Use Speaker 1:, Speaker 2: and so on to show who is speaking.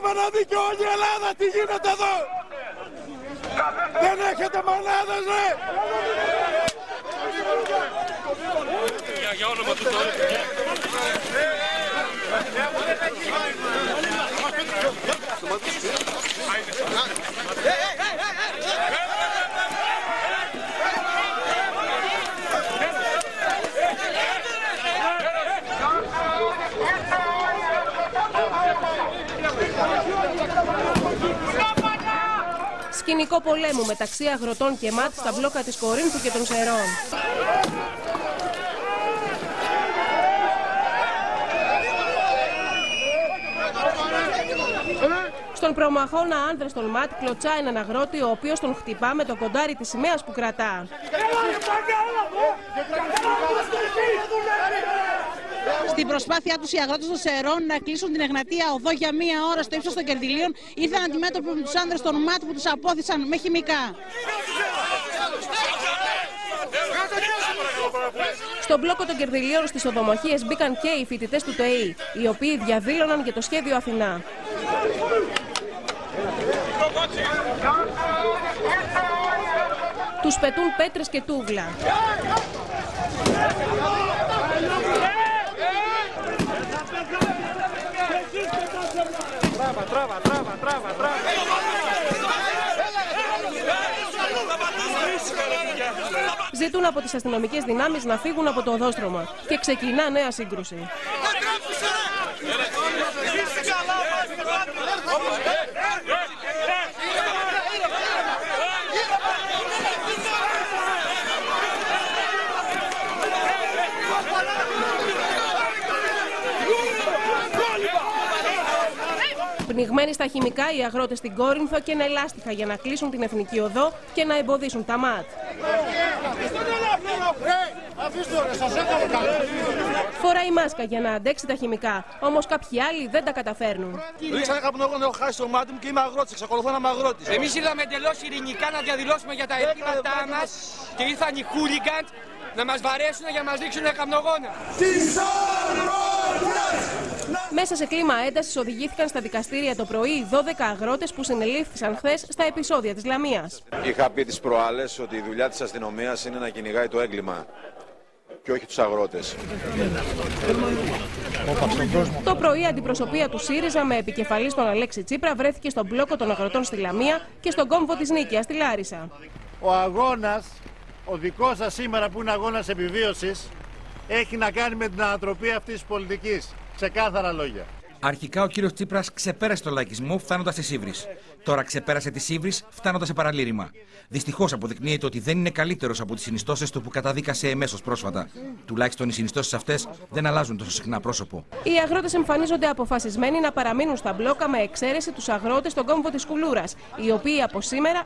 Speaker 1: Θέλουμε να δει και όλη η Ελλάδα τι γίνεται εδώ. Δεν έχετε μανάδες, ρε. Για όνομα του Θεού.
Speaker 2: Σκηνικό πολέμου μεταξύ αγροτών και ΜΑΤ στα μπλόκα της Κορίνθου και των Σερών. Στον προμαχώνα άνδρας των ΜΑΤ κλωτσά έναν αγρότη, ο οποίος τον χτυπά με το κοντάρι της σημαίας που κρατά.
Speaker 3: Στην προσπάθειά τους οι αγρότες των Σερών να κλείσουν την Εγνατία οδό για μία ώρα στο ύψος των Κερδυλίων ήρθαν αντιμέτωποι με τους άνδρες των ΜΑΤ που τους απόθυσαν με χημικά.
Speaker 2: Στον μπλόκο των Κερδυλίων στις οδομαχίες μπήκαν και οι φοιτητές του ΤΕΗ, οι οποίοι διαδήλωναν για το σχέδιο Αθηνά. Τους πετούν πέτρες και τούβλα. Ζητούν από τις αστυνομικές δυνάμεις να φύγουν από το οδόστρωμα και ξεκινά νέα σύγκρουση. Πνιγμένοι στα χημικά οι αγρότες στην Κόρινθο και ένα λάστιχα για να κλείσουν την εθνική οδό και να εμποδίσουν τα ΜΑΤ. Φοράει μάσκα για να αντέξει τα χημικά, όμως κάποιοι άλλοι δεν τα καταφέρνουν.
Speaker 1: Ρίξανε καπνογόνο, έχω χάσει το μάτι μου και είμαι αγρότης, εξακολουθώ να είμαι αγρότης.
Speaker 4: Εμείς ήρθαμε εντελώς ειρηνικά να διαδηλώσουμε για τα αιτήματά μας και ήρθαν οι χούλιγκαντ να μας βαρέσουν για να μας δείξουν καπνογόνα.
Speaker 2: Μέσα σε κλίμα έντασης οδηγήθηκαν στα δικαστήρια το πρωί 12 αγρότες που συνελήφθησαν χθες στα επεισόδια της Λαμίας.
Speaker 5: Είχα πει τις προάλλες ότι η δουλειά της αστυνομίας είναι να κυνηγάει το έγκλημα και όχι τους αγρότες.
Speaker 2: Το πρωί αντιπροσωπεία του ΣΥΡΙΖΑ με επικεφαλής τον Αλέξη Τσίπρα βρέθηκε στον μπλόκο των αγροτών στη Λαμία και στον κόμβο της Νίκαιας στη Λάρισα.
Speaker 6: Ο αγώνας, ο δικός σας σήμερα που είναι αγώνας επιβίωσης, έχει να κάνει με την ανατροπή αυτής της πολιτικής. Ξεκάθαρα λόγια.
Speaker 7: Αρχικά ο κύριος Τσίπρας ξεπέρασε το λαϊκισμό φτάνοντας στη Σύβρις. Τώρα ξεπέρασε τη Σύβρις φτάνοντας σε παραλήρημα. Δυστυχώς αποδεικνύεται ότι δεν είναι καλύτερος από τις συνιστώσεις του που καταδίκασε εμέσως πρόσφατα. Τουλάχιστον οι συνιστώσεις αυτές δεν αλλάζουν τόσο συχνά πρόσωπο.
Speaker 2: Οι αγρότες εμφανίζονται αποφασισμένοι να παραμείνουν στα μπλόκα με εξαίρεση τους αγρότες στον κόμβο της Κουλούρας, οι οποίοι από σήμερα